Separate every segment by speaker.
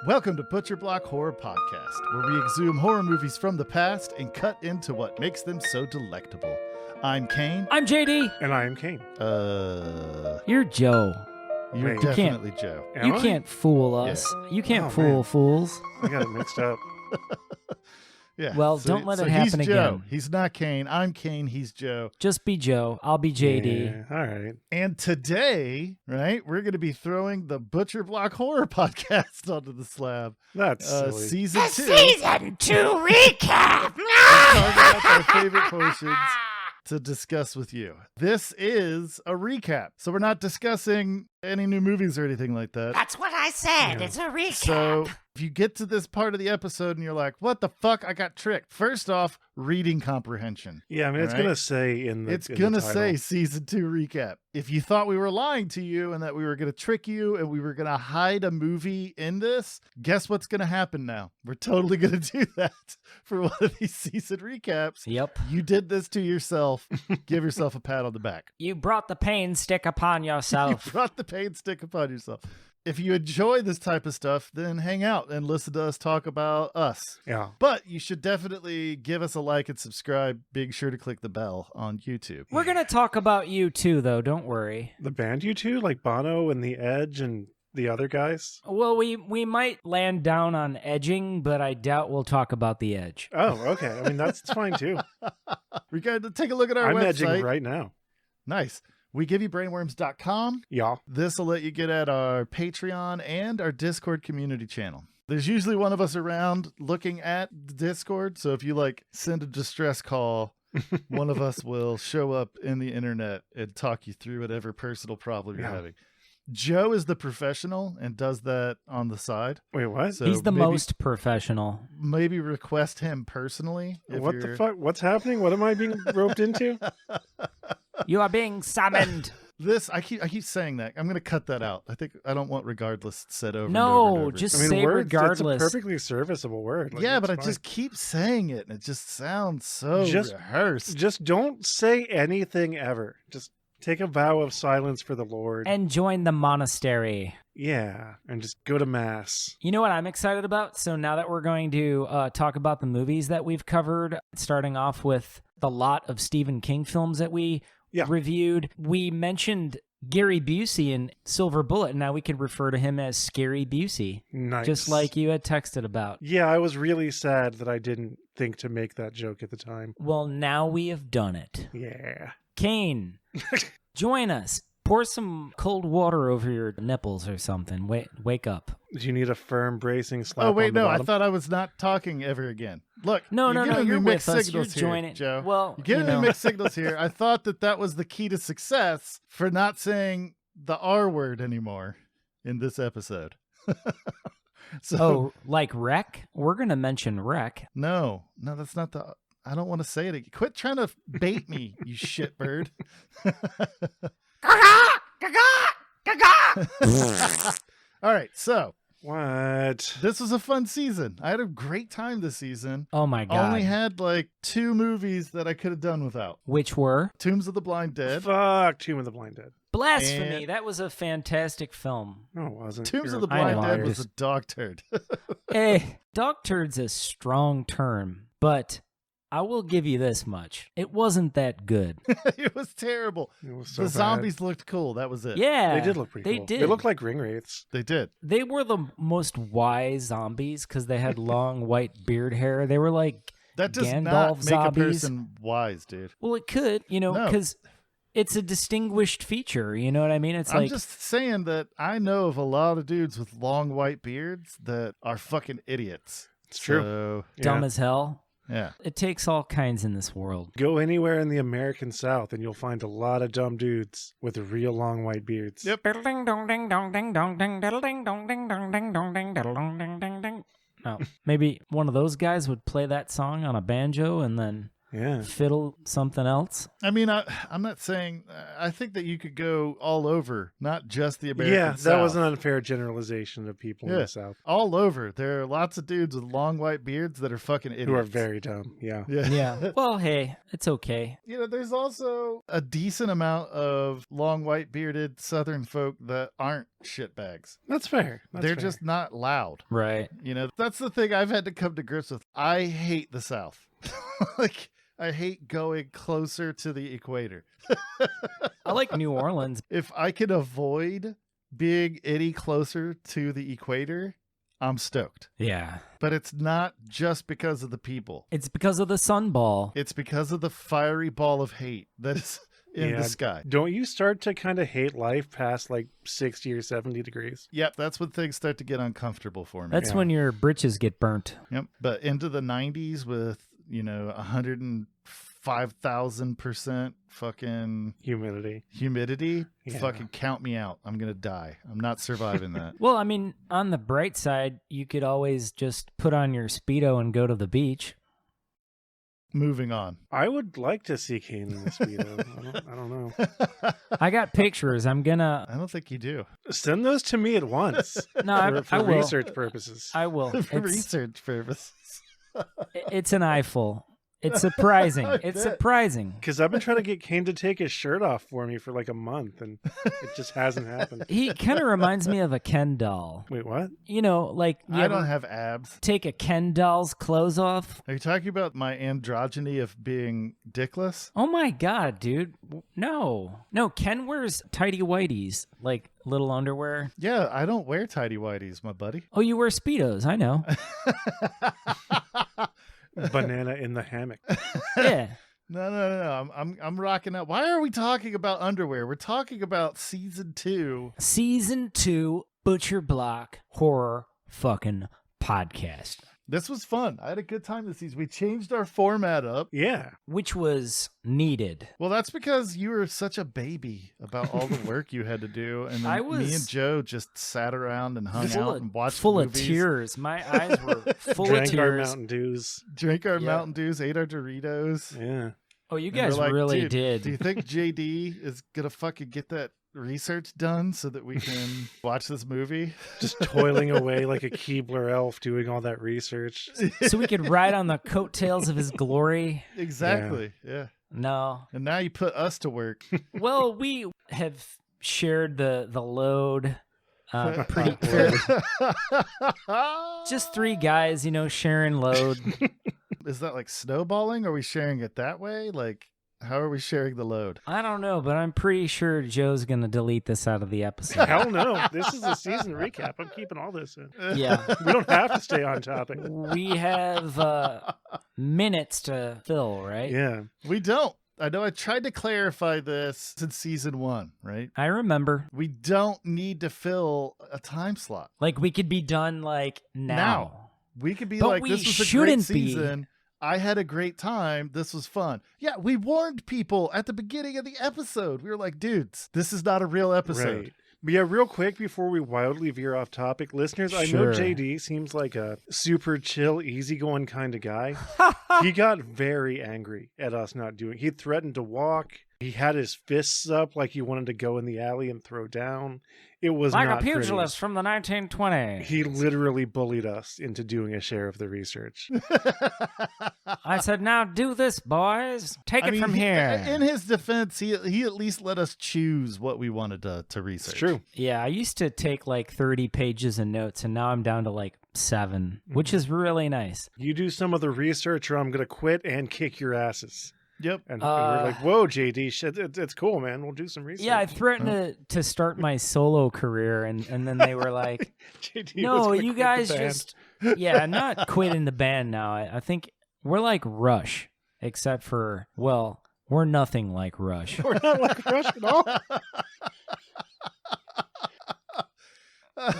Speaker 1: Welcome to Butcher Block Horror Podcast, where we exhume horror movies from the past and cut into what makes them so delectable. I'm Kane.
Speaker 2: I'm JD.
Speaker 3: And I am Kane.
Speaker 2: You're Joe.
Speaker 1: You're
Speaker 3: Wait.
Speaker 1: definitely Joe.
Speaker 3: Am I?
Speaker 2: Can't fool us.
Speaker 1: Yeah.
Speaker 2: You can't
Speaker 3: Oh,
Speaker 2: fool
Speaker 3: man.
Speaker 2: fools.
Speaker 3: I got it mixed up.
Speaker 1: Yeah.
Speaker 2: Well, don't let it happen
Speaker 1: he's Joe.
Speaker 2: again.
Speaker 1: He's not Kane. I'm Kane. He's Joe.
Speaker 2: Just be Joe. I'll be JD.
Speaker 3: Yeah, all right.
Speaker 1: And today, right, we're going to be throwing the Butcher Block Horror Podcast onto the slab.
Speaker 3: That's silly.
Speaker 1: Season 2.
Speaker 4: Season 2 recap!
Speaker 1: Talk about our favorite portions to discuss with you. This is a recap, so we're not discussing any new movies or anything like that.
Speaker 4: That's what I said.
Speaker 3: Yeah.
Speaker 4: It's a recap.
Speaker 1: So if you get to this part of the episode and you're like, what the fuck? I got tricked. First off, reading comprehension.
Speaker 3: Yeah, I mean, it's
Speaker 1: All right?
Speaker 3: going to say in the
Speaker 1: It's
Speaker 3: in the
Speaker 1: going to
Speaker 3: title.
Speaker 1: say season 2 recap. If you thought we were lying to you and that we were going to trick you and we were going to hide a movie in this, guess what's going to happen now? We're totally going to do that for one of these season recaps.
Speaker 2: Yep.
Speaker 1: You did this to yourself. Give yourself a pat on the back.
Speaker 2: You brought the pain stick upon
Speaker 1: You
Speaker 2: yourself.
Speaker 1: brought the pain stick upon yourself. If you enjoy this type of stuff, then hang out and listen to us talk about us.
Speaker 3: Yeah.
Speaker 1: But you should definitely give us a like and subscribe. Being sure to click the bell on YouTube.
Speaker 2: We're going to talk about you too, though. Don't worry.
Speaker 3: The band you two, like Bono and The Edge and the other guys?
Speaker 2: Well, we might land down on edging, but I doubt we'll talk about the edge.
Speaker 3: Oh, okay. I mean, that's fine too.
Speaker 1: We got to take a look at our
Speaker 3: I'm
Speaker 1: website.
Speaker 3: edging right now.
Speaker 1: Nice. We give you brainworms.com.
Speaker 3: Yeah.
Speaker 1: This will let you get at our Patreon and our Discord community channel. There's usually one of us around looking at the Discord. So if you send a distress call, one of us will show up in the internet and talk you through whatever personal problem you're
Speaker 3: Yeah.
Speaker 1: having. Joe is the professional and does that on the side.
Speaker 3: Wait, what?
Speaker 1: So
Speaker 2: He's the
Speaker 1: maybe-
Speaker 2: most professional.
Speaker 1: Maybe request him personally. if
Speaker 3: What
Speaker 1: you're-
Speaker 3: the fuck? What's happening? What am I being roped into?
Speaker 2: You are being summoned.
Speaker 1: This I keep saying that. I'm gonna cut that out. I don't want regardless said over. and
Speaker 2: No,
Speaker 1: over and over.
Speaker 2: just
Speaker 3: I mean,
Speaker 2: say
Speaker 3: words,
Speaker 2: regardless.
Speaker 3: It's a perfectly serviceable word. Like,
Speaker 1: yeah,
Speaker 3: it's
Speaker 1: but I
Speaker 3: fine.
Speaker 1: just keep saying it, and it just sounds so
Speaker 3: Just-
Speaker 1: rehearsed.
Speaker 3: Just don't say anything ever. Just take a vow of silence for the Lord.
Speaker 2: And join the monastery.
Speaker 3: Yeah, and just go to mass.
Speaker 2: You know what I'm excited about? So now that we're going to talk about the movies that we've covered, starting off with the lot of Stephen King films that we reviewed, we mentioned Gary Busey in Silver Bullet, and now we can refer to him as Scary Busey,
Speaker 3: Nice.
Speaker 2: just like you had texted about.
Speaker 3: Yeah, I was really sad that I didn't think to make that joke at the time.
Speaker 2: Well, now we have done it.
Speaker 3: Yeah.
Speaker 2: Kane, join us. Pour some cold water over your nipples or something. Wake up.
Speaker 3: Do you need a firm bracing slap
Speaker 1: Oh wait,
Speaker 3: on the
Speaker 1: no, I
Speaker 3: bottom?
Speaker 1: thought I was not talking ever again. Look,
Speaker 2: No,
Speaker 1: you're
Speaker 2: no,
Speaker 1: giving
Speaker 2: you're
Speaker 1: me mixed
Speaker 2: with us.
Speaker 1: signals
Speaker 2: You're
Speaker 1: here,
Speaker 2: joining.
Speaker 1: Joe.
Speaker 2: Well,
Speaker 1: You're giving me mixed signals here. I thought that was the key to success for not saying the R word anymore in this episode. So
Speaker 2: Oh, like wreck? We're going to mention wreck.
Speaker 1: no, that's not the. I don't want to say it again. Quit trying to bait me, you shitbird.
Speaker 4: Gaga! Gaga! Gaga!
Speaker 1: All right, so
Speaker 3: What?
Speaker 1: this was a fun season. I had a great time this season.
Speaker 2: Oh my God.
Speaker 1: Only had 2 movies that I could have done without.
Speaker 2: Which were?
Speaker 1: Tombs of the Blind Dead.
Speaker 3: Fuck Tomb of the Blind Dead.
Speaker 2: Blasphemy.
Speaker 1: And-
Speaker 2: that was a fantastic film.
Speaker 3: No, it wasn't.
Speaker 1: Tombs
Speaker 3: You're
Speaker 1: of the
Speaker 3: a
Speaker 1: Blind
Speaker 3: liar.
Speaker 1: Dead was a dog turd.
Speaker 2: Dog turd's a strong term, but I will give you this much. It wasn't that good.
Speaker 1: It was terrible.
Speaker 3: It was so
Speaker 1: The
Speaker 3: bad.
Speaker 1: zombies looked cool. That was it.
Speaker 2: Yeah.
Speaker 3: They did look pretty
Speaker 2: They
Speaker 3: cool.
Speaker 2: did.
Speaker 3: They looked like ring wraiths.
Speaker 1: They did.
Speaker 2: They were the most wise zombies because they had long white beard hair. They were like,
Speaker 1: That does
Speaker 2: Gandalf
Speaker 1: not make
Speaker 2: zombies.
Speaker 1: a person wise, dude.
Speaker 2: well, it could,
Speaker 1: No.
Speaker 2: because it's a distinguished feature. You know what I mean? It's
Speaker 1: I'm
Speaker 2: like,
Speaker 1: just saying that I know of a lot of dudes with long white beards that are fucking idiots.
Speaker 3: It's true.
Speaker 1: So,
Speaker 2: dumb
Speaker 3: Yeah.
Speaker 2: as hell.
Speaker 1: yeah.
Speaker 2: It takes all kinds in this world.
Speaker 3: Go anywhere in the American South and you'll find a lot of dumb dudes with real long white beards.
Speaker 1: Yep.
Speaker 2: Oh, maybe one of those guys would play that song on a banjo and then
Speaker 3: Yeah.
Speaker 2: fiddle something else.
Speaker 1: I mean, I'm not saying. I think that you could go all over, not just the American South.
Speaker 3: That was an unfair generalization of people in the South.
Speaker 1: All over. There are lots of dudes with long white beards that are fucking idiots.
Speaker 3: Who are very dumb. Yeah.
Speaker 2: Yeah. Well, hey, it's okay.
Speaker 1: You know, there's also a decent amount of long white bearded Southern folk that aren't shitbags.
Speaker 3: That's fair.
Speaker 1: They're just not loud.
Speaker 2: Right.
Speaker 1: You know, that's the thing I've had to come to grips with. I hate the South. Like, I hate going closer to the equator.
Speaker 2: I like New Orleans.
Speaker 1: If I can avoid being any closer to the equator, I'm stoked.
Speaker 2: Yeah.
Speaker 1: But it's not just because of the people.
Speaker 2: It's because of the sunball.
Speaker 1: It's because of the fiery ball of hate that is in the sky.
Speaker 3: Don't you start to kind of hate life past like 60 or 70 degrees?
Speaker 1: Yep, that's when things start to get uncomfortable for me.
Speaker 2: That's when your britches get burnt.
Speaker 1: Yep, but into the 90s with, 105,000% fucking humidity, fucking count me out. I'm going to die. I'm not surviving that.
Speaker 2: Well, I mean, on the bright side, you could always just put on your Speedo and go to the beach.
Speaker 1: Moving on.
Speaker 3: I would like to see Kane in the Speedo. I don't know.
Speaker 2: I got pictures. I'm gonna.
Speaker 1: I don't think you do.
Speaker 3: Send those to me at once.
Speaker 2: No,
Speaker 3: for
Speaker 2: I will.
Speaker 3: research purposes.
Speaker 2: I will.
Speaker 1: For research purposes.
Speaker 2: It's an eyeful. It's surprising. It's surprising.
Speaker 3: Because I've been trying to get Kane to take his shirt off for me for like a month, and it just hasn't happened.
Speaker 2: He kind of reminds me of a Ken doll.
Speaker 3: Wait, what?
Speaker 2: Like
Speaker 1: I don't have abs.
Speaker 2: Take a Ken doll's clothes off.
Speaker 1: Are you talking about my androgyny of being dickless?
Speaker 2: Oh my god, dude! No, Ken wears tighty whities, like little underwear.
Speaker 1: Yeah, I don't wear tighty whities, my buddy.
Speaker 2: Oh, you wear Speedos? I know.
Speaker 3: Banana in the hammock.
Speaker 2: Yeah.
Speaker 1: No. I'm rocking out. Why are we talking about underwear? We're talking about season 2.
Speaker 2: Season 2 Butcher Block Horror fucking podcast.
Speaker 1: This was fun. I had a good time this season. We changed our format up.
Speaker 3: Yeah.
Speaker 2: Which was needed.
Speaker 1: Well, that's because you were such a baby about all the work you had to do. And then me and Joe just sat around and hung out and watched
Speaker 2: full
Speaker 1: movies.
Speaker 2: Of tears. My eyes were full
Speaker 3: Drank
Speaker 2: of tears.
Speaker 3: our Mountain Dews.
Speaker 1: Drank our Mountain Dews, ate our Doritos.
Speaker 3: Yeah.
Speaker 2: Oh, you guys really did.
Speaker 1: Do you think JD is going to fucking get that research done so that we can watch this movie?
Speaker 3: Just toiling away like a Keebler elf doing all that research.
Speaker 2: So we could ride on the coattails of his glory.
Speaker 1: Exactly. Yeah.
Speaker 2: No.
Speaker 1: And now you put us to work.
Speaker 2: Well, we have shared the load pretty fair. Just 3 guys, sharing load.
Speaker 1: Is that like snowballing? Are we sharing it that way? Like, how are we sharing the load?
Speaker 2: I don't know, but I'm pretty sure Joe's going to delete this out of the episode.
Speaker 3: Hell no. This is a season recap. I'm keeping all this in.
Speaker 2: Yeah.
Speaker 3: We don't have to stay on topic.
Speaker 2: We have minutes to fill, right?
Speaker 3: Yeah.
Speaker 1: We don't. I know I tried to clarify this since season 1, right?
Speaker 2: I remember.
Speaker 1: We don't need to fill a time slot.
Speaker 2: Like, we could be done, like, now.
Speaker 1: We could be
Speaker 2: but
Speaker 1: like,
Speaker 2: we
Speaker 1: this was a great
Speaker 2: shouldn't
Speaker 1: season. I had a great time. This was fun. Yeah, we warned people at the beginning of the episode. We were like, dudes, this is not a real episode.
Speaker 3: Right. But yeah, real quick before we wildly veer off topic, listeners, I know JD seems like a super chill, easygoing kind of guy. He got very angry at us not doing. He threatened to walk. He had his fists up like he wanted to go in the alley and throw down. It was
Speaker 2: like
Speaker 3: not
Speaker 2: a pugilist
Speaker 3: pretty.
Speaker 2: from the 1920s.
Speaker 3: He literally bullied us into doing a share of the research.
Speaker 2: I said, now do this, boys. Take it from here.
Speaker 1: In his defense, he at least let us choose what we wanted to research.
Speaker 3: It's true.
Speaker 2: Yeah, I used to take like 30 pages of notes, and now I'm down to like 7, which is really nice.
Speaker 3: You do some of the research or I'm going to quit and kick your asses.
Speaker 1: Yep.
Speaker 3: And we're like, whoa, JD, shit, it's cool, man. We'll do some research.
Speaker 2: Yeah, I threatened to start my solo career, and then they were like,
Speaker 3: JD
Speaker 2: no, you guys just... Yeah, not quitting the band now. I think we're like Rush, except for, well, we're nothing like Rush.
Speaker 3: We're not like Rush at all.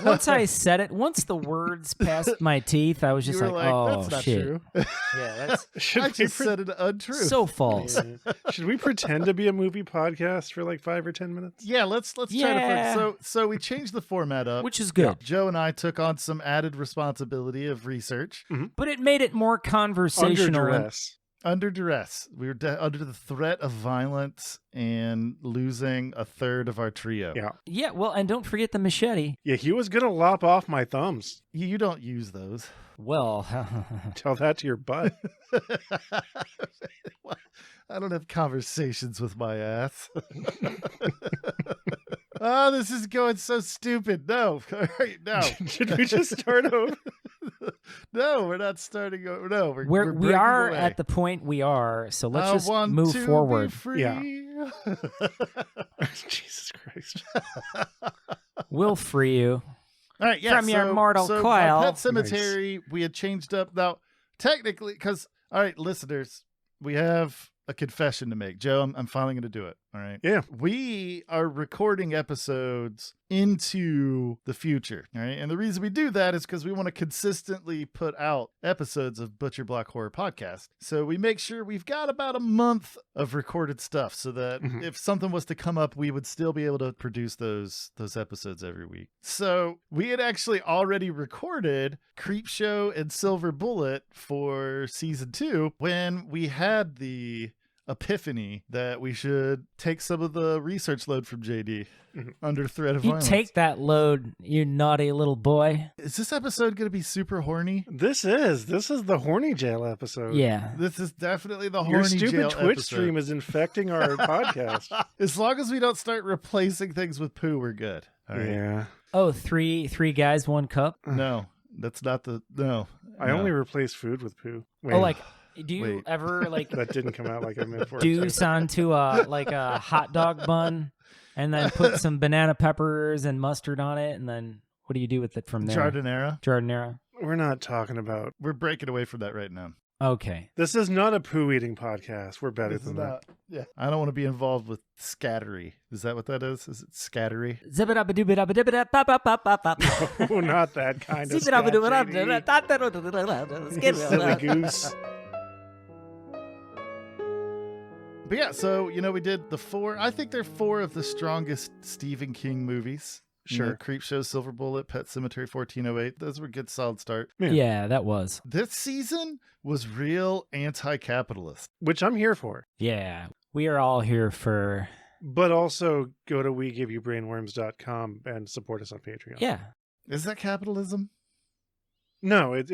Speaker 2: Once I said it, once the words passed my teeth, I was just like, oh,
Speaker 1: that's not
Speaker 2: shit.
Speaker 1: true.
Speaker 2: Yeah, that's
Speaker 1: I just said an untruth.
Speaker 2: so false.
Speaker 3: Yeah. Should we pretend to be a movie podcast for like 5 or 10 minutes?
Speaker 1: Yeah, let's try to. So we changed the format up,
Speaker 2: Which is good.
Speaker 1: Joe and I took on some added responsibility of research.
Speaker 2: But it made it more conversational.
Speaker 3: Under duress.
Speaker 1: under duress. We were under the threat of violence and losing a third of our trio.
Speaker 3: Yeah.
Speaker 2: Yeah, well, and don't forget the machete.
Speaker 3: Yeah, he was going to lop off my thumbs.
Speaker 1: You don't use those.
Speaker 2: Well,
Speaker 3: Tell that to your butt.
Speaker 1: I don't have conversations with my ass. Oh, this is going so stupid. No. All right, no.
Speaker 3: Should we just start over?
Speaker 1: No, we're not starting over. No,
Speaker 2: we
Speaker 1: breaking
Speaker 2: are
Speaker 1: away.
Speaker 2: at the point we are, so let's just
Speaker 1: want
Speaker 2: move
Speaker 1: to
Speaker 2: forward.
Speaker 1: Be free.
Speaker 3: Yeah. Jesus Christ.
Speaker 2: We'll free you.
Speaker 1: All right, yeah.
Speaker 2: From your mortal
Speaker 1: so
Speaker 2: coil.
Speaker 1: By Pet Cemetery, we had changed up. Now, technically, because, all right, listeners, we have a confession to make. Joe, I'm finally going to do it. All right.
Speaker 3: Yeah.
Speaker 1: We are recording episodes into the future. All right. And the reason we do that is because we want to consistently put out episodes of Butcher Block Horror Podcast. So we make sure we've got about a month of recorded stuff so that if something was to come up, we would still be able to produce those episodes every week. So we had actually already recorded Creepshow and Silver Bullet for season 2 when we had the epiphany that we should take some of the research load from JD under threat of
Speaker 2: You
Speaker 1: violence.
Speaker 2: take that load, you naughty little boy.
Speaker 1: Is this episode going to be super horny?
Speaker 3: This is the horny jail episode.
Speaker 2: Yeah.
Speaker 1: This is definitely the horny
Speaker 3: Your stupid
Speaker 1: jail
Speaker 3: Twitch
Speaker 1: episode.
Speaker 3: stream is infecting our podcast.
Speaker 1: As long as we don't start replacing things with poo, we're good. All right.
Speaker 3: Yeah.
Speaker 2: Oh, three guys, 1 cup.
Speaker 1: No, that's not the no.
Speaker 3: I only replace food with poo. Wait,
Speaker 2: Oh, like, do you
Speaker 1: Wait.
Speaker 2: ever like
Speaker 3: that didn't come out like I meant for it.
Speaker 2: deuce onto a hot dog bun, and then put some banana peppers and mustard on it, and then what do you do with it from there?
Speaker 1: Jardinera.
Speaker 2: Jardinera.
Speaker 3: We're not talking about.
Speaker 1: We're breaking away from that right now.
Speaker 2: Okay.
Speaker 3: This is not a poo eating podcast. We're better
Speaker 1: This is
Speaker 3: than that.
Speaker 1: not. Yeah, I don't want to be involved with scattery. Is that what that is? Is it scattery?
Speaker 3: Oh, not that kind of scat, JD. Silly goose.
Speaker 1: But yeah, so, we did the 4. I think they're 4 of the strongest Stephen King movies.
Speaker 3: Sure.
Speaker 1: Creepshow, Silver Bullet, Pet Cemetery, 1408. Those were a good, solid start.
Speaker 2: Yeah, that was.
Speaker 1: This season was real anti-capitalist.
Speaker 3: Which I'm here for.
Speaker 2: Yeah. We are all here for...
Speaker 3: But also go to WeGiveYouBrainworms.com and support us on Patreon.
Speaker 2: Yeah.
Speaker 1: Is that capitalism?
Speaker 3: No, it's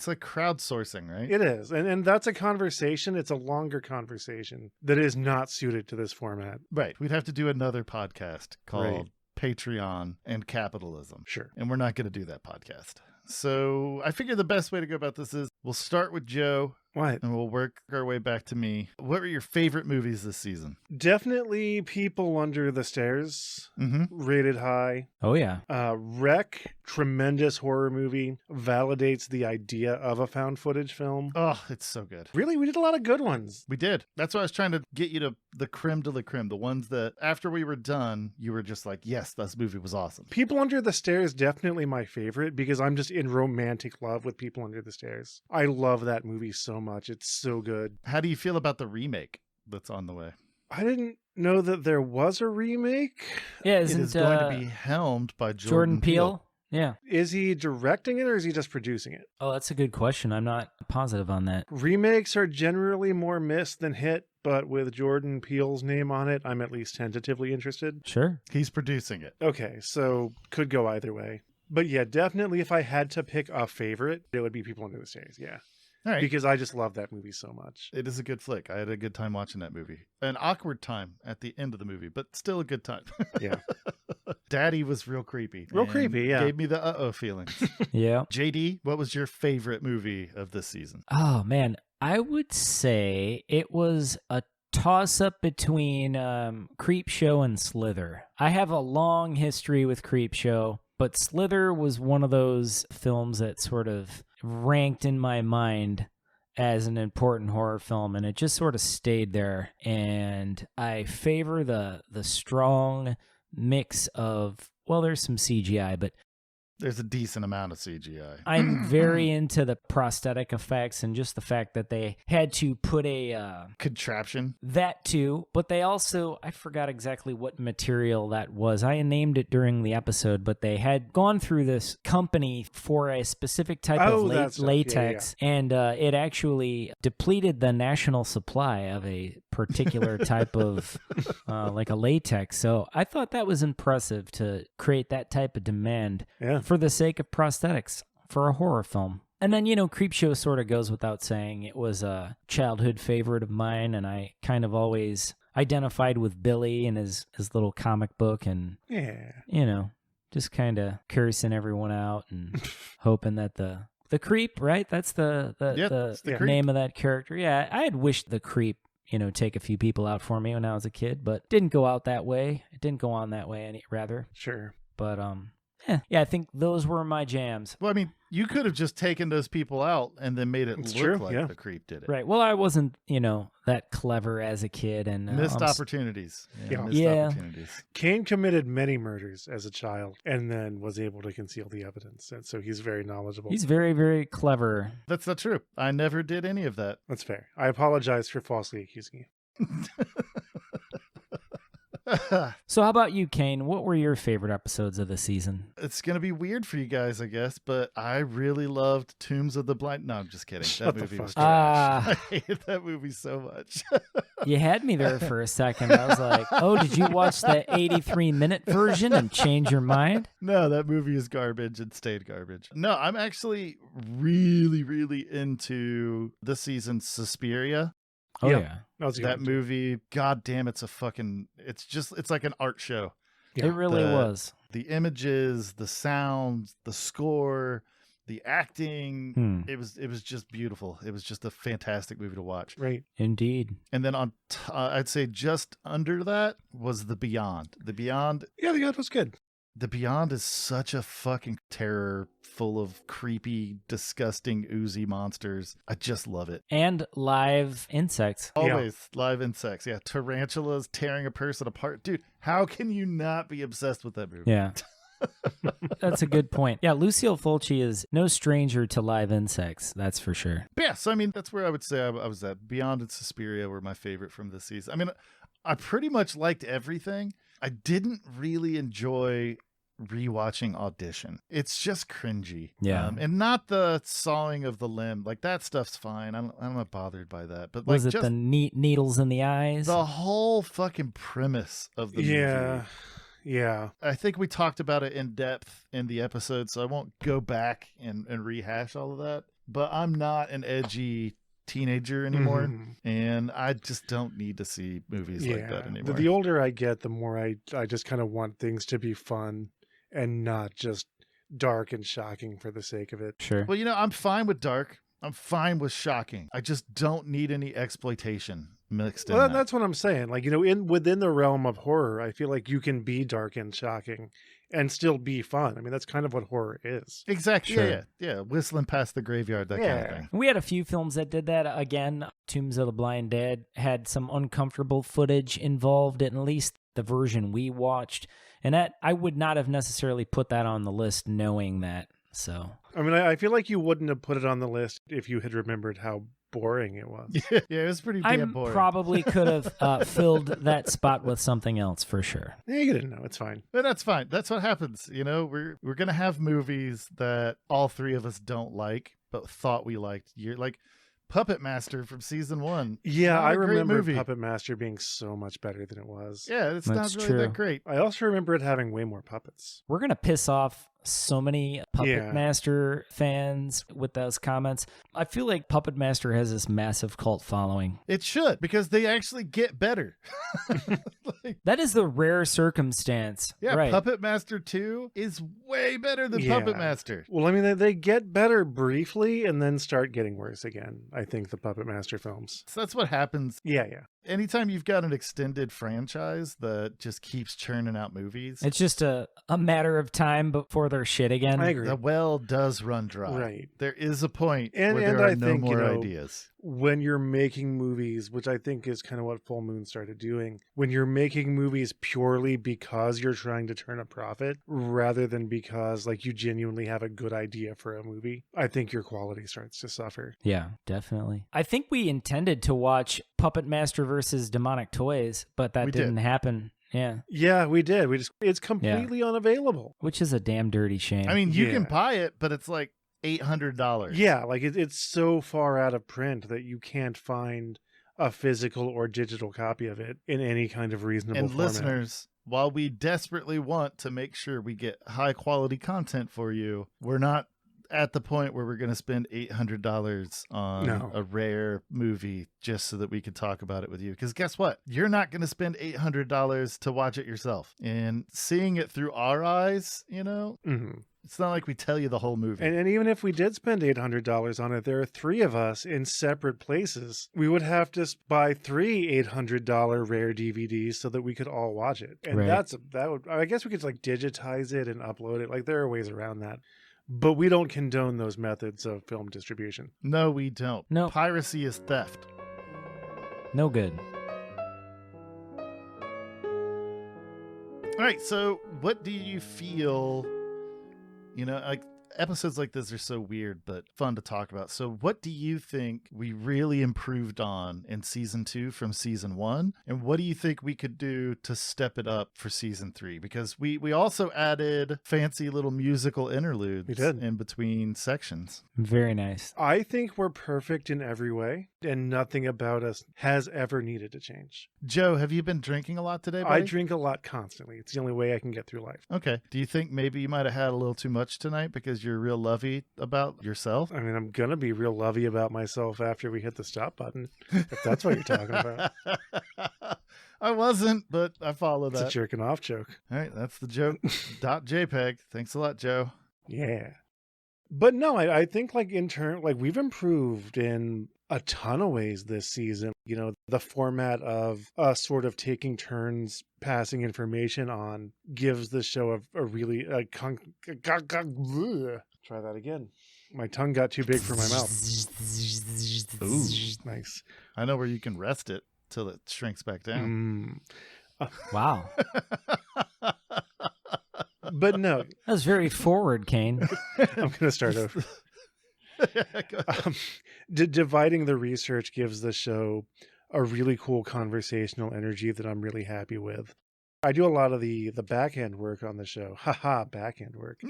Speaker 1: like crowdsourcing, right?
Speaker 3: it is. And that's a conversation. It's a longer conversation that is not suited to this format.
Speaker 1: Right. We'd have to do another podcast called Patreon and Capitalism.
Speaker 3: Sure.
Speaker 1: And we're not going to do that podcast. So I figure the best way to go about this is we'll start with Joe
Speaker 3: What?
Speaker 1: and we'll work our way back to me. What were your favorite movies this season?
Speaker 3: Definitely People Under the Stairs.
Speaker 1: Mm-hmm.
Speaker 3: Rated high.
Speaker 2: Oh, yeah.
Speaker 3: Wreck, tremendous horror movie, validates the idea of a found footage film.
Speaker 1: Oh, it's so good.
Speaker 3: Really, we did a lot of good ones.
Speaker 1: We did. That's why I was trying to get you to the creme de la creme, the ones that after we were done, you were just like, yes, this movie was awesome.
Speaker 3: People Under the Stairs, definitely my favorite because I'm just in romantic love with People Under the Stairs. I love that movie so much. It's so good.
Speaker 1: How do you feel about the remake that's on the way?
Speaker 3: I didn't know that there was a remake.
Speaker 2: Yeah,
Speaker 1: It
Speaker 2: isn't
Speaker 1: is going to be helmed by
Speaker 2: Jordan Peele? Yeah.
Speaker 3: Is he directing it or is he just producing it?
Speaker 2: Oh, that's a good question. I'm not positive on that.
Speaker 3: Remakes are generally more miss than hit, but with Jordan Peele's name on it, I'm at least tentatively interested.
Speaker 2: Sure.
Speaker 1: He's producing it.
Speaker 3: Okay, so could go either way. But yeah, definitely if I had to pick a favorite, it would be People Under the Stairs, yeah.
Speaker 1: All right.
Speaker 3: Because I just love that movie so much.
Speaker 1: It is a good flick. I had a good time watching that movie. An awkward time at the end of the movie, but still a good time.
Speaker 3: Yeah.
Speaker 1: Daddy was real creepy.
Speaker 3: Real
Speaker 1: and
Speaker 3: creepy, yeah.
Speaker 1: Gave me the uh-oh feelings.
Speaker 2: Yeah.
Speaker 1: JD, what was your favorite movie of this season?
Speaker 2: Oh, man. I would say it was a toss-up between Creepshow and Slither. I have a long history with Creepshow, but Slither was one of those films that sort of ranked in my mind as an important horror film, and it just sort of stayed there. And I favor the strong mix of, well, there's some CGI, but
Speaker 1: There's a decent amount of CGI.
Speaker 2: I'm very into the prosthetic effects and just the fact that they had to put a
Speaker 1: contraption.
Speaker 2: That too, but they also, I forgot exactly what material that was. I named it during the episode, but they had gone through this company for a specific type of latex, and it actually depleted the national supply of a particular type of like a latex. So I thought that was impressive to create that type of demand for the sake of prosthetics for a horror film. And then, Creepshow sort of goes without saying. It was a childhood favorite of mine, and I kind of always identified with Billy and his little comic book, and just kind of cursing everyone out and hoping that the creep, right? That's the name of that character. Yeah, I had wished the creep take a few people out for me when I was a kid, but didn't go out that way. It didn't go on that way, rather.
Speaker 3: Sure.
Speaker 2: But, I think those were my jams.
Speaker 1: Well, I mean, you could have just taken those people out and then made it look like the creep did it.
Speaker 2: Right. Well, I wasn't, that clever as a kid. And
Speaker 1: missed opportunities.
Speaker 3: Opportunities. Cain committed many murders as a child and then was able to conceal the evidence. And so he's very knowledgeable.
Speaker 2: He's very, very clever.
Speaker 1: That's not true. I never did any of that.
Speaker 3: That's fair. I apologize for falsely accusing you.
Speaker 2: So how about you, Kane? What were your favorite episodes of the season?
Speaker 1: It's going to be weird for you guys, I guess, but I really loved Tombs of the Blind. No, I'm just kidding. That movie was trash. I hated that movie so much.
Speaker 2: You had me there for a second. I was like, oh, did you watch the 83-minute version and change your mind?
Speaker 1: No, that movie is garbage and stayed garbage. No, I'm actually really, really into this season's Suspiria.
Speaker 2: Oh, yeah.
Speaker 1: That movie, god damn, it's like an art show.
Speaker 2: Yeah. It really was.
Speaker 1: The images, the sounds, the score, the acting, it was just beautiful. It was just a fantastic movie to watch.
Speaker 3: Right.
Speaker 2: Indeed.
Speaker 1: And then I'd say just under that was The Beyond. The Beyond.
Speaker 3: Yeah, The Beyond was good.
Speaker 1: The Beyond is such a fucking terror, full of creepy, disgusting, oozy monsters. I just love it.
Speaker 2: And live insects.
Speaker 1: Always live insects. Yeah, tarantulas tearing a person apart. Dude, how can you not be obsessed with that movie?
Speaker 2: Yeah. That's a good point. Yeah, Lucille Fulci is no stranger to live insects, that's for sure.
Speaker 1: But yeah, so I mean, that's where I would say I was at. Beyond and Suspiria were my favorite from this season. I mean, I pretty much liked everything. I didn't really enjoy rewatching Audition. It's just cringy.
Speaker 2: Yeah.
Speaker 1: And not the sawing of the limb. Like, that stuff's fine. I'm not bothered by that. But
Speaker 2: was
Speaker 1: like,
Speaker 2: it the needles in the eyes?
Speaker 1: The whole fucking premise of the movie.
Speaker 3: Yeah.
Speaker 1: I think we talked about it in depth in the episode, so I won't go back and rehash all of that. But I'm not an edgy teenager anymore, and I just don't need to see movies like that anymore.
Speaker 3: The older I get, the more I just kind of want things to be fun and not just dark and shocking for the sake of it.
Speaker 2: Sure.
Speaker 1: Well, I'm fine with dark. I'm fine with shocking. I just don't need any exploitation mixed in.
Speaker 3: Well, that's what I'm saying. Like, within the realm of horror, I feel like you can be dark and shocking and still be fun. I mean, that's kind of what horror is.
Speaker 1: Exactly.
Speaker 2: Sure.
Speaker 1: Yeah. Whistling past the graveyard, that kind of thing.
Speaker 2: We had a few films that did that. Again, Tombs of the Blind Dead had some uncomfortable footage involved, at least the version we watched. And that I would not have necessarily put that on the list knowing that. So,
Speaker 3: I mean, I feel like you wouldn't have put it on the list if you had remembered how boring it was.
Speaker 1: Yeah, it was pretty damn boring.
Speaker 2: I probably could have filled that spot with something else for sure.
Speaker 3: Yeah, you didn't know. It's fine.
Speaker 1: But that's fine. That's what happens. We're going to have movies that all three of us don't like, but thought we liked. You're like Puppet Master from season 1.
Speaker 3: Yeah, I remember Puppet Master being so much better than it was.
Speaker 1: Yeah, it's not really that great.
Speaker 3: I also remember it having way more puppets.
Speaker 2: We're going to piss off so many Puppet Master fans with those comments. I feel like Puppet Master has this massive cult following.
Speaker 1: It should, because they actually get better.
Speaker 2: That is the rare circumstance.
Speaker 1: Yeah,
Speaker 2: right.
Speaker 1: Puppet Master 2 is way better than Puppet Master.
Speaker 3: Well, I mean, they get better briefly and then start getting worse again, I think, the Puppet Master films.
Speaker 1: So that's what happens.
Speaker 3: Yeah.
Speaker 1: anytime you've got an extended franchise that just keeps churning out movies,
Speaker 2: It's just a matter of time before they're shit again.
Speaker 3: I agree.
Speaker 1: the well does run dry.
Speaker 3: Right.
Speaker 1: There is a point
Speaker 3: And
Speaker 1: where there are
Speaker 3: I
Speaker 1: no
Speaker 3: think,
Speaker 1: more ideas.
Speaker 3: When you're making movies, which I think is kind of what Full Moon started doing, when you're making movies purely because you're trying to turn a profit rather than because like you genuinely have a good idea for a movie, I think your quality starts to suffer.
Speaker 2: Yeah, definitely. I think we intended to watch Puppet Master versus Demonic Toys, but that didn't happen. Yeah.
Speaker 3: Yeah, we did. It's completely unavailable.
Speaker 2: Which is a damn dirty shame.
Speaker 1: I mean, you can buy it, but it's like $800.
Speaker 3: Yeah, like it's so far out of print that you can't find a physical or digital copy of it in any kind of reasonable
Speaker 1: and
Speaker 3: format.
Speaker 1: Listeners, while we desperately want to make sure we get high quality content for you, we're not at the point where we're going to spend $800 on a rare movie just so that we could talk about it with you. Because guess what? You're not going to spend $800 to watch it yourself. And seeing it through our eyes, you know, it's not like we tell you the whole movie.
Speaker 3: And even if we did spend $800 on it, there are 3 of us in separate places. We would have to buy 3 $800 rare DVDs so that we could all watch it. And I guess we could like digitize it and upload it. Like there are ways around that. But we don't condone those methods of film distribution.
Speaker 1: No, we don't.
Speaker 2: No.
Speaker 1: Piracy is theft.
Speaker 2: No good.
Speaker 1: All right, so what do you feel, you know, like episodes like this are so weird but fun to talk about. So what do you think we really improved on in season 2 from season 1? And what do you think we could do to step it up for season 3? Because we also added fancy little musical interludes in between sections.
Speaker 2: Very nice.
Speaker 3: I think we're perfect in every way, and nothing about us has ever needed to change.
Speaker 1: Joe, have you been drinking a lot today, buddy?
Speaker 3: I drink a lot constantly. It's the only way I can get through life.
Speaker 1: Okay. Do you think maybe you might have had a little too much tonight because you're real lovey about yourself?
Speaker 3: I mean, I'm going to be real lovey about myself after we hit the stop button, if that's what you're talking about.
Speaker 1: I wasn't, but I follow that.
Speaker 3: It's a jerking off joke.
Speaker 1: All right, that's the joke. .jpg. Thanks a lot, Joe.
Speaker 3: Yeah. But no, I think like in turn, like we've improved in a ton of ways this season. You know, the format of us sort of taking turns passing information on gives the show a really try that again. My tongue got too big for my mouth.
Speaker 1: Ooh,
Speaker 3: nice.
Speaker 1: I know where you can rest it till it shrinks back down.
Speaker 2: Wow.
Speaker 3: But no.
Speaker 2: That was very forward, Kane.
Speaker 3: I'm going to start over. Dividing the research gives the show a really cool conversational energy that I'm really happy with. I do a lot of the backhand work on the show. Haha, backhand work.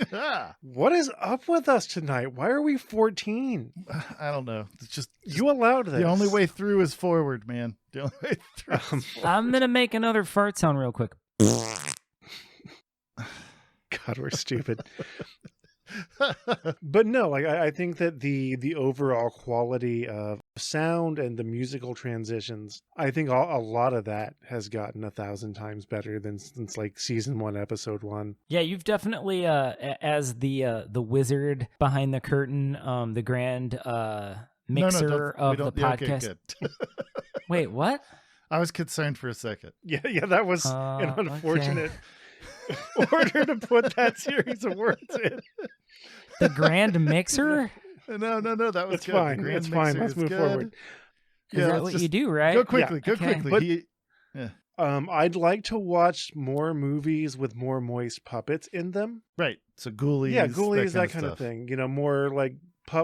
Speaker 3: What is up with us tonight? Why are we 14?
Speaker 1: I don't know. It's just
Speaker 3: you allowed this.
Speaker 1: The only way through is forward, man. The only way through is forward.
Speaker 2: I'm going to make another fart sound real quick.
Speaker 3: God, we're stupid. But no, like I think that the overall quality of sound and the musical transitions, I think a lot of that has gotten 1,000 times better than since like season 1, episode 1.
Speaker 2: Yeah, you've definitely, as the wizard behind the curtain, the grand mixer of the podcast.
Speaker 1: Okay, good.
Speaker 2: Wait, what?
Speaker 1: I was concerned for a second.
Speaker 3: Yeah, that was an unfortunate order to put that series of words in.
Speaker 2: The grand mixer?
Speaker 1: No. That was good.
Speaker 3: Fine. It's fine. Let's move forward.
Speaker 2: Is that what you do, right?
Speaker 1: Go quickly. Go quickly.
Speaker 3: I'd like to watch more movies with more moist puppets in them.
Speaker 1: Right. So ghoulies.
Speaker 3: Yeah, ghoulies, that kind
Speaker 1: of
Speaker 3: of thing. You know, more like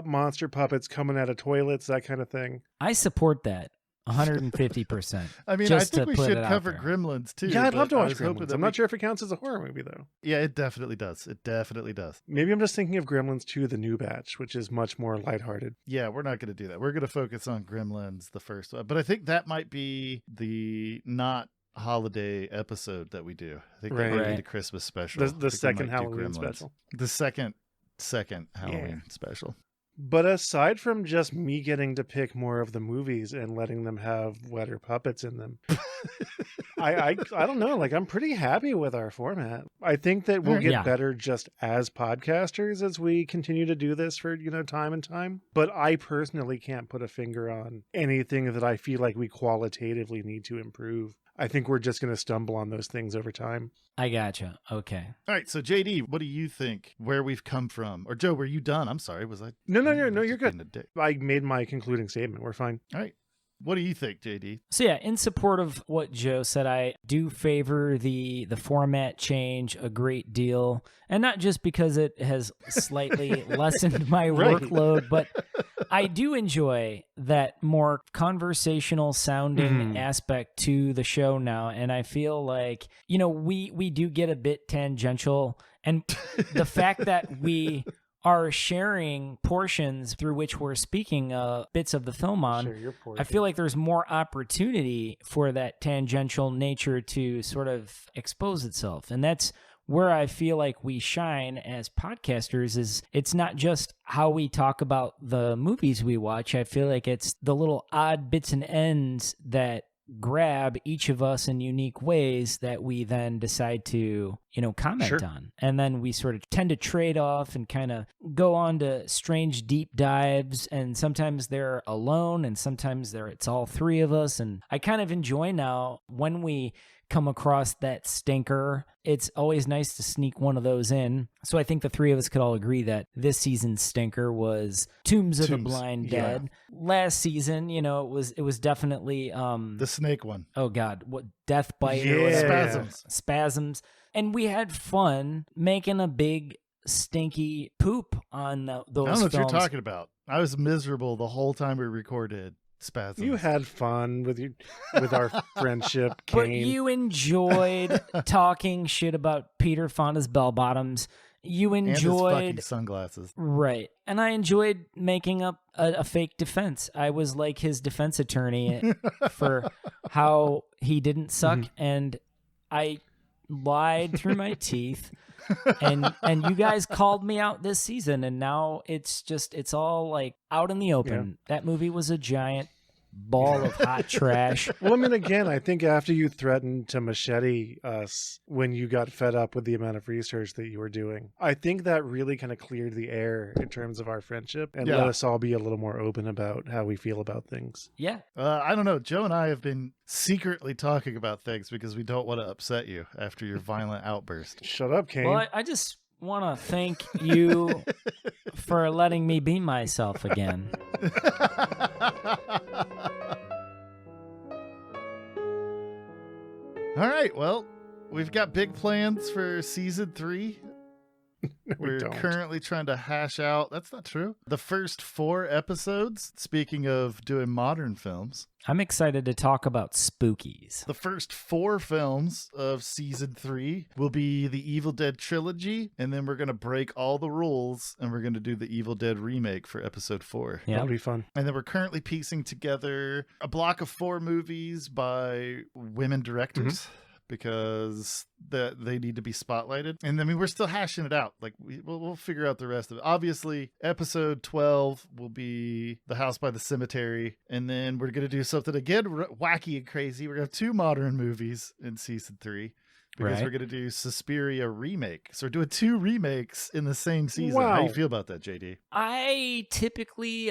Speaker 3: monster puppets coming out of toilets, that kind of thing.
Speaker 2: I support that. 150%.
Speaker 1: I mean, I think we should cover Gremlins too.
Speaker 3: Yeah, I'd love to watch Gremlins. I'm not sure if it counts as a horror movie though.
Speaker 1: Yeah, it definitely does. It definitely does.
Speaker 3: Maybe I'm just thinking of Gremlins 2, the new batch, which is much more lighthearted.
Speaker 1: Yeah, we're not going to do that. We're going to focus on Gremlins, the first one. But I think that might be the not holiday episode that we do. I think that might be the Christmas special.
Speaker 3: The second Halloween special.
Speaker 1: The second Halloween special.
Speaker 3: But aside from just me getting to pick more of the movies and letting them have wetter puppets in them, I don't know. Like, I'm pretty happy with our format. I think that we'll get better just as podcasters as we continue to do this for, time and time. But I personally can't put a finger on anything that I feel like we qualitatively need to improve. I think we're just going to stumble on those things over time.
Speaker 2: I gotcha. Okay.
Speaker 1: All right. So, JD, what do you think where we've come from? Or, Joe, were you done? I'm sorry. Was I?
Speaker 3: No, you're good. I made my concluding statement. We're fine.
Speaker 1: All right. What do you think, JD?
Speaker 2: So yeah, in support of what Joe said, I do favor the format change a great deal. And not just because it has slightly lessened my workload, but I do enjoy that more conversational sounding aspect to the show now. And I feel like, we do get a bit tangential. And the fact that we are sharing portions through which we're speaking bits of the film on, I feel like there's more opportunity for that tangential nature to sort of expose itself. And that's where I feel like we shine as podcasters. Is it's not just how we talk about the movies we watch. I feel like it's the little odd bits and ends that grab each of us in unique ways that we then decide to, comment on. And then we sort of tend to trade off and kind of go on to strange deep dives. And sometimes they're alone and sometimes it's all three of us. And I kind of enjoy now when we come across that stinker, it's always nice to sneak one of those in. So I think the three of us could all agree that this season's stinker was Tombs of the Blind Dead. Last season, it was definitely
Speaker 1: the snake one.
Speaker 2: Oh God, what Death Bite? Spasms. And we had fun making a big stinky poop on those
Speaker 1: I don't know
Speaker 2: films.
Speaker 1: what you're talking about. I was miserable the whole time we recorded Spasms.
Speaker 3: You had fun with our friendship, Kane.
Speaker 2: But you enjoyed talking shit about Peter Fonda's bell bottoms. You enjoyed
Speaker 1: and his fucking sunglasses,
Speaker 2: right? And I enjoyed making up a fake defense. I was like his defense attorney for how he didn't suck, and I lied through my teeth. And you guys called me out this season, and now it's all like out in the open. That movie was a giant ball of hot trash.
Speaker 3: Well, I mean, again, I think after you threatened to machete us when you got fed up with the amount of research that you were doing, I think that really kind of cleared the air in terms of our friendship and let us all be a little more open about how we feel about things.
Speaker 2: Yeah.
Speaker 1: I don't know. Joe and I have been secretly talking about things because we don't want to upset you after your violent outburst.
Speaker 3: Shut up, Kane.
Speaker 2: Well, I just want to thank you for letting me be myself again.
Speaker 1: All right, well, we've got big plans for season 3. We're currently trying to hash out, that's not true, the first 4 episodes. Speaking of doing modern films,
Speaker 2: I'm excited to talk about spookies.
Speaker 1: The first 4 films of season 3 will be the Evil Dead trilogy, and then we're going to break all the rules and we're going to do the Evil Dead remake for episode 4.
Speaker 2: Yeah.
Speaker 3: That'll be fun.
Speaker 1: And then we're currently piecing together a block of 4 movies by women directors. Because they need to be spotlighted. And I mean, we're still hashing it out. Like, we'll figure out the rest of it. Obviously, episode 12 will be The House by the Cemetery. And then we're going to do something again wacky and crazy. We're going to have 2 modern movies in season 3. Because we're going to do Suspiria remake. So we're doing 2 remakes in the same season.
Speaker 3: Wow.
Speaker 1: How do you feel about that, JD?
Speaker 2: I typically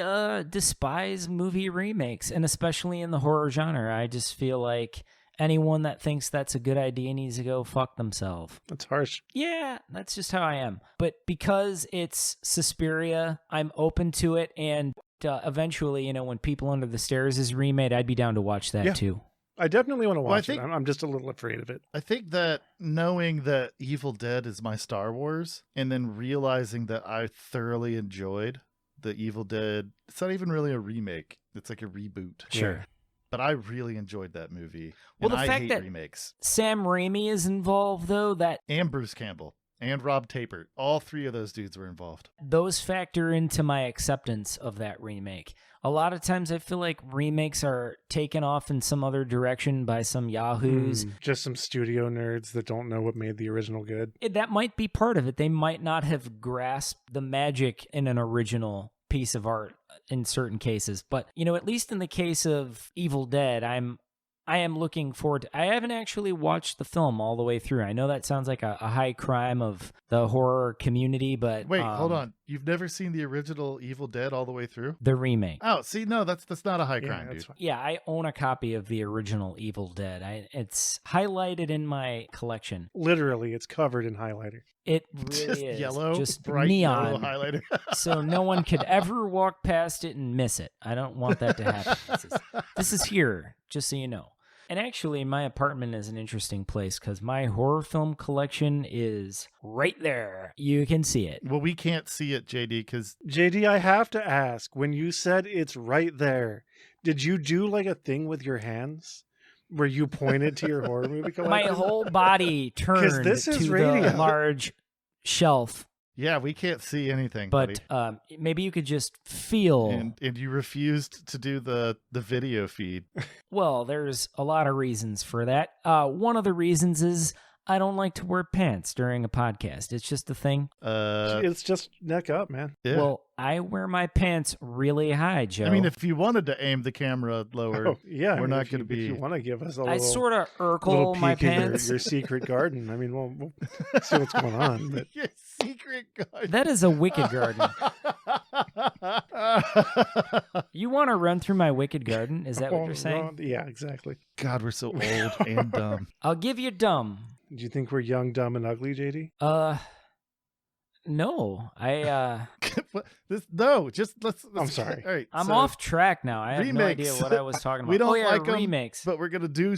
Speaker 2: despise movie remakes, and especially in the horror genre. I just feel like anyone that thinks that's a good idea needs to go fuck themselves.
Speaker 3: That's harsh.
Speaker 2: Yeah, that's just how I am. But because it's Suspiria, I'm open to it. And eventually, when People Under the Stairs is remade, I'd be down to watch that too.
Speaker 3: I definitely want to watch it. I'm just a little afraid of it.
Speaker 1: I think that knowing that Evil Dead is my Star Wars, and then realizing that I thoroughly enjoyed the Evil Dead, it's not even really a remake. It's like a reboot.
Speaker 2: Sure.
Speaker 1: But I really enjoyed that movie.
Speaker 2: Well,
Speaker 1: and
Speaker 2: the
Speaker 1: I
Speaker 2: fact
Speaker 1: hate
Speaker 2: that
Speaker 1: remakes.
Speaker 2: Sam Raimi is involved, though,
Speaker 1: and Bruce Campbell and Rob Tapert, all 3 of those dudes were involved.
Speaker 2: Those factor into my acceptance of that remake. A lot of times I feel like remakes are taken off in some other direction by some yahoos.
Speaker 3: Just some studio nerds that don't know what made the original good.
Speaker 2: That might be part of it. They might not have grasped the magic in an original piece of art in certain cases. But, at least in the case of Evil Dead, I'm I am looking forward to. I haven't actually watched the film all the way through. I know that sounds like a high crime of the horror community, but
Speaker 1: wait, hold on. You've never seen the original Evil Dead all the way through?
Speaker 2: The remake.
Speaker 1: Oh, see, no, that's not a high crime, dude.
Speaker 2: Fine. Yeah, I own a copy of the original Evil Dead. It's highlighted in my collection.
Speaker 3: Literally, it's covered in highlighter.
Speaker 2: It really
Speaker 1: just
Speaker 2: is.
Speaker 1: Yellow,
Speaker 2: just
Speaker 1: bright
Speaker 2: neon
Speaker 1: yellow highlighter.
Speaker 2: So no one could ever walk past it and miss it. I don't want that to happen. This is here, just so you know. And actually, my apartment is an interesting place because my horror film collection is right there. You can see it.
Speaker 1: Well, we can't see it, JD, because...
Speaker 3: JD, I have to ask, when you said it's right there, did you do like a thing with your hands? Where you pointed to your horror movie collection?
Speaker 2: My whole body turned
Speaker 3: this is
Speaker 2: to
Speaker 3: radio.
Speaker 2: the large shelf.
Speaker 1: Yeah, we can't see anything,
Speaker 2: but maybe you could just feel.
Speaker 1: And you refused to do the video feed.
Speaker 2: Well, there's a lot of reasons for that. One of the reasons is I don't like to wear pants during a podcast. It's just a thing.
Speaker 3: It's just neck up, man.
Speaker 1: Yeah.
Speaker 2: Well, I wear my pants really high, Joe.
Speaker 1: I mean, if you wanted to aim the camera lower, we're not going to be...
Speaker 3: If you want to give us a
Speaker 2: I
Speaker 3: little...
Speaker 2: sort of urkel my pants.
Speaker 3: Your secret garden. I mean, we'll see what's going on. But...
Speaker 1: Your secret garden.
Speaker 2: That is a wicked garden. You want to run through my wicked garden? Is that what you're saying?
Speaker 3: Yeah, exactly.
Speaker 1: God, we're so old and dumb.
Speaker 2: I'll give you dumb.
Speaker 3: Do you think we're young, dumb, and ugly, JD?
Speaker 2: No.
Speaker 1: Let's
Speaker 3: I'm sorry.
Speaker 1: All right,
Speaker 2: I'm off track now. I have no idea what I was talking about.
Speaker 1: We don't like
Speaker 2: remakes.
Speaker 1: But we're gonna do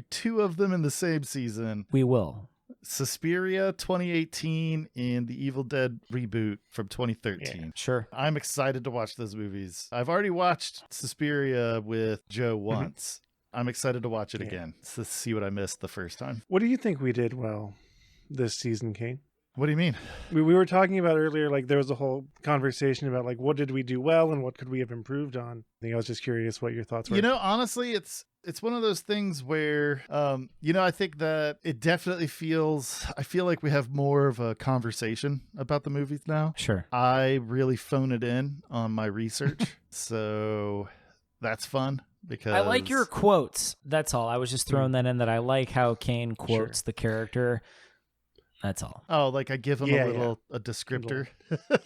Speaker 1: two of them in the same season.
Speaker 2: We will.
Speaker 1: Suspiria 2018 and the Evil Dead reboot from 2013.
Speaker 2: Yeah, sure.
Speaker 1: I'm excited to watch those movies. I've already watched Suspiria with Joe once. I'm excited to watch it again to see what I missed the first time.
Speaker 3: What do you think we did well this season, Kane?
Speaker 1: What do you mean?
Speaker 3: We were talking about earlier, like there was a whole conversation about like what did we do well and what could we have improved on. I was just curious what your thoughts were.
Speaker 1: You know, honestly, it's one of those things where, I think that it definitely I feel like we have more of a conversation about the movies now.
Speaker 2: Sure.
Speaker 1: I really phone it in on my research. So that's fun. Because
Speaker 2: I like your quotes. That's all. I was just throwing that in that I like how Kane quotes the character. That's all.
Speaker 1: Oh, like I give him a descriptor.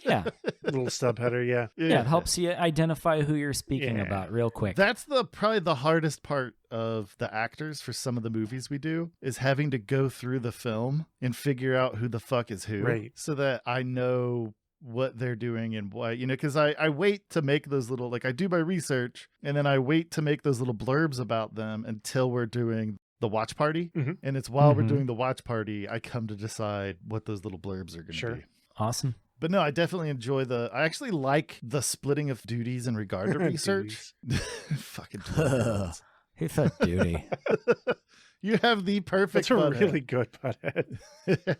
Speaker 2: Yeah.
Speaker 3: A little subheader, yeah.
Speaker 2: Yeah, it helps you identify who you're speaking about real quick.
Speaker 1: That's probably the hardest part of the actors for some of the movies we do is having to go through the film and figure out who the fuck is who.
Speaker 3: Right.
Speaker 1: So that I know what they're doing and why, because I wait to make those little, like I do my research and then I wait to make those little blurbs about them until we're doing the watch party. And it's while we're doing the watch party, I come to decide what those little blurbs are going to be.
Speaker 2: Awesome.
Speaker 1: But no, I definitely enjoy I actually like the splitting of duties in regard to research. Fucking
Speaker 2: He said duty.
Speaker 1: You have the perfect
Speaker 3: That's a really good butthead.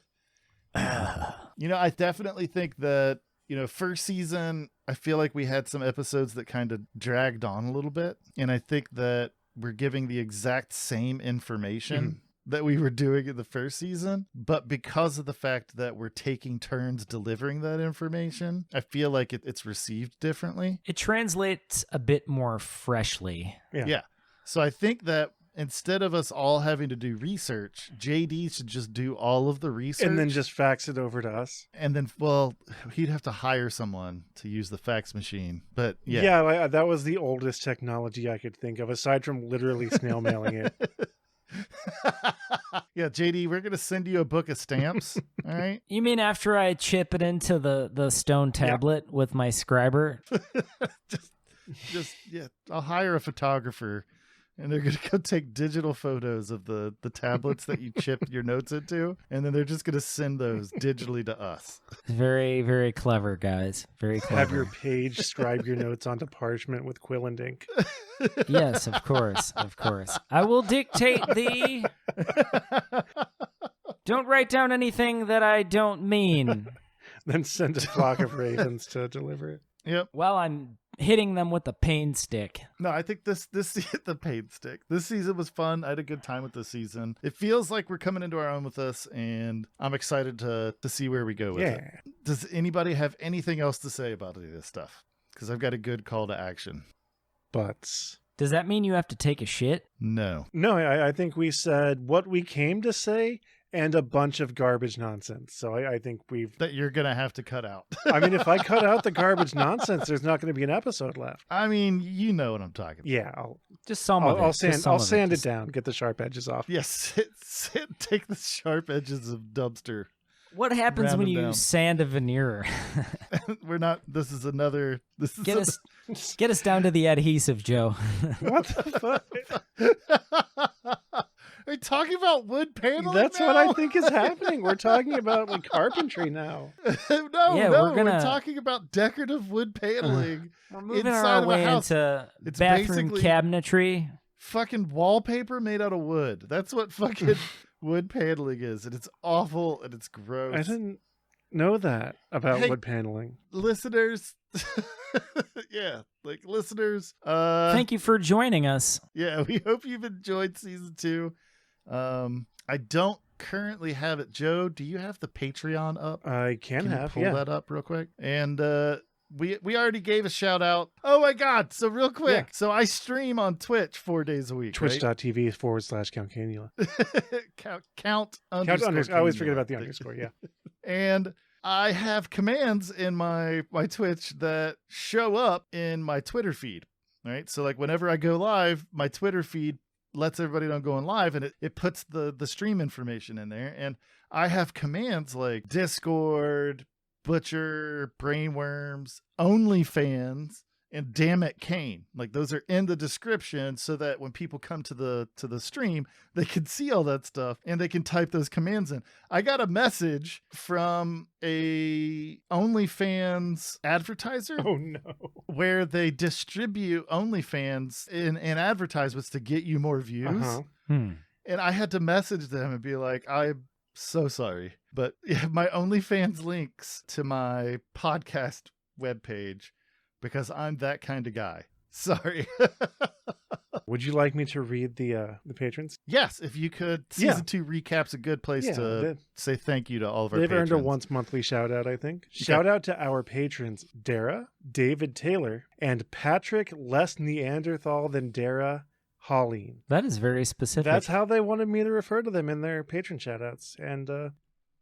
Speaker 1: I definitely think that, first season, I feel like we had some episodes that kind of dragged on a little bit. And I think that we're giving the exact same information that we were doing in the first season. But because of the fact that we're taking turns delivering that information, I feel like it's received differently.
Speaker 2: It translates a bit more freshly.
Speaker 1: Yeah. So I think that instead of us all having to do research, JD should just do all of the research.
Speaker 3: And then just fax it over to us.
Speaker 1: And then, he'd have to hire someone to use the fax machine. But yeah.
Speaker 3: Yeah, that was the oldest technology I could think of, aside from literally snail mailing it.
Speaker 1: Yeah, JD, we're going to send you a book of stamps. All right.
Speaker 2: You mean after I chip it into the stone tablet with my scriber?
Speaker 1: I'll hire a photographer. And they're going to go take digital photos of the tablets that you chip your notes into. And then they're just going to send those digitally to us.
Speaker 2: Very, very clever, guys. Very clever.
Speaker 3: Have your page scribe your notes onto parchment with quill and ink.
Speaker 2: Yes, of course. Of course. I will dictate thee. Don't write down anything that I don't mean.
Speaker 3: Then send a flock of ravens to deliver it.
Speaker 1: Yep.
Speaker 2: Well, I'm hitting them with the pain stick.
Speaker 1: No, I think the pain stick. This season was fun. I had a good time with this season. It feels like we're coming into our own with this, and I'm excited to see where we go with it. Does anybody have anything else to say about any of this stuff? Because I've got a good call to action.
Speaker 3: Butts.
Speaker 2: Does that mean you have to take a shit?
Speaker 1: No.
Speaker 3: No, I think we said what we came to say and a bunch of garbage nonsense. So I think we've...
Speaker 1: That you're going to have to cut out.
Speaker 3: I mean, if I cut out the garbage nonsense, there's not going to be an episode left.
Speaker 1: I mean, you know what I'm talking about.
Speaker 3: Yeah.
Speaker 2: Just some of it.
Speaker 3: I'll sand it down, get the sharp edges off.
Speaker 1: Yes. Take the sharp edges of dumpster.
Speaker 2: What happens when you sand a veneer?
Speaker 1: We're not. This is another. This is
Speaker 2: get us down to the adhesive, Joe.
Speaker 3: What the fuck?
Speaker 1: Are you talking about wood paneling?
Speaker 3: That's
Speaker 1: now?
Speaker 3: what I think is happening. We're talking about like carpentry now.
Speaker 1: We're talking about decorative wood paneling.
Speaker 2: We're moving our way into bathroom cabinetry.
Speaker 1: Fucking wallpaper made out of wood. That's what fucking wood paneling is, and it's awful and it's gross.
Speaker 3: I didn't know that about wood paneling.
Speaker 1: Listeners, listeners.
Speaker 2: Thank you for joining us.
Speaker 1: Yeah, we hope you've enjoyed season 2. I don't currently have it. Joe, do you have the Patreon up?
Speaker 3: I can
Speaker 1: pull that up real quick? And we already gave a shout out. Oh my God. So real quick. Yeah. So I stream on Twitch 4 days a week.
Speaker 3: Twitch.tv/Count Canula.
Speaker 1: Count
Speaker 3: underscore. I always forget about the underscore. Yeah.
Speaker 1: And I have commands in my Twitch that show up in my Twitter feed. Right. So like whenever I go live, my Twitter feed lets everybody know I'm going live, and it puts the stream information in there. And I have commands like Discord, Butcher, Brainworms, OnlyFans, and Damn It Kane. Like those are in the description so that when people come to the stream, they can see all that stuff and they can type those commands in. I got a message from a OnlyFans advertiser.
Speaker 3: Oh no.
Speaker 1: Where they distribute OnlyFans in advertisements to get you more views.
Speaker 3: Uh-huh.
Speaker 1: And I had to message them and be like, I'm so sorry, but my OnlyFans links to my podcast webpage because I'm that kind of guy. Sorry.
Speaker 3: Would you like me to read the patrons?
Speaker 1: Yes, if you could. Season 2 recap's a good place to say thank you to all of our patrons.
Speaker 3: They've earned a once monthly shout out, I think. Okay. Shout out to our patrons, Dara, David Taylor, and Patrick Less Neanderthal Than Dara Holleen.
Speaker 2: That is very specific.
Speaker 3: That's how they wanted me to refer to them in their patron shout outs. And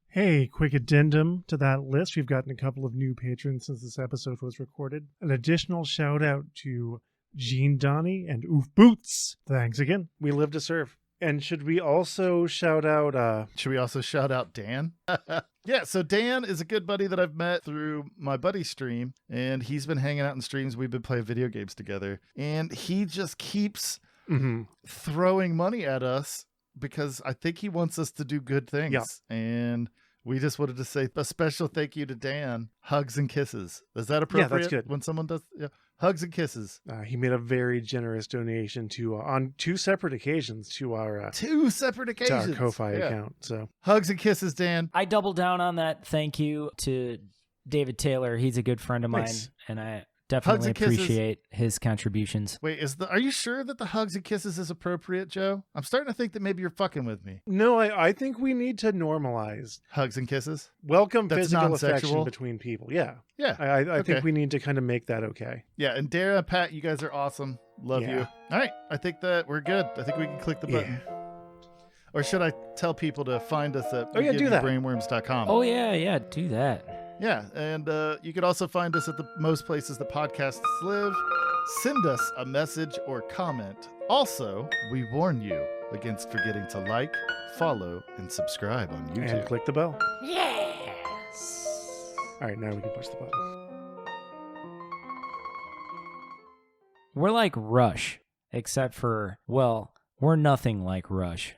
Speaker 3: hey, quick addendum to that list. We've gotten a couple of new patrons since this episode was recorded. An additional shout out to Gene Donnie and Oof Boots. Thanks again. We live to serve. And should we also shout out
Speaker 1: Dan? Yeah, so Dan is a good buddy that I've met through my buddy's stream, and he's been hanging out in streams. We've been playing video games together, and he just keeps throwing money at us because I think he wants us to do good things.
Speaker 3: Yeah.
Speaker 1: And we just wanted to say a special thank you to Dan. Hugs and kisses. Is that appropriate?
Speaker 3: Yeah, that's good.
Speaker 1: When someone does, hugs and kisses.
Speaker 3: He made a very generous donation to on 2 separate occasions to our
Speaker 1: 2 separate occasions
Speaker 3: to our Ko-Fi account. So
Speaker 1: hugs and kisses, Dan.
Speaker 2: I double down on that. Thank you to David Taylor. He's a good friend of mine, and I definitely appreciate his contributions.
Speaker 1: Wait, are you sure that the hugs and kisses is appropriate, Joe? I'm starting to think that maybe you're fucking with me.
Speaker 3: No, I think we need to normalize
Speaker 1: hugs and kisses.
Speaker 3: Welcome physical affection between people. Yeah. I think we need to kind of make that okay.
Speaker 1: Yeah, and Dara, Pat, you guys are awesome. Love you. All right, I think that we're good. I think we can click the button. Or should I tell people to find us at
Speaker 3: do that.
Speaker 1: brainworms.com?
Speaker 2: Oh, yeah, do that.
Speaker 1: Yeah, and you can also find us at the most places that podcasts live. Send us a message or comment. Also, we warn you against forgetting to like, follow, and subscribe on YouTube.
Speaker 3: And click the bell.
Speaker 4: Yes!
Speaker 3: All right, now we can push the button.
Speaker 2: We're like Rush, except for, well, we're nothing like Rush.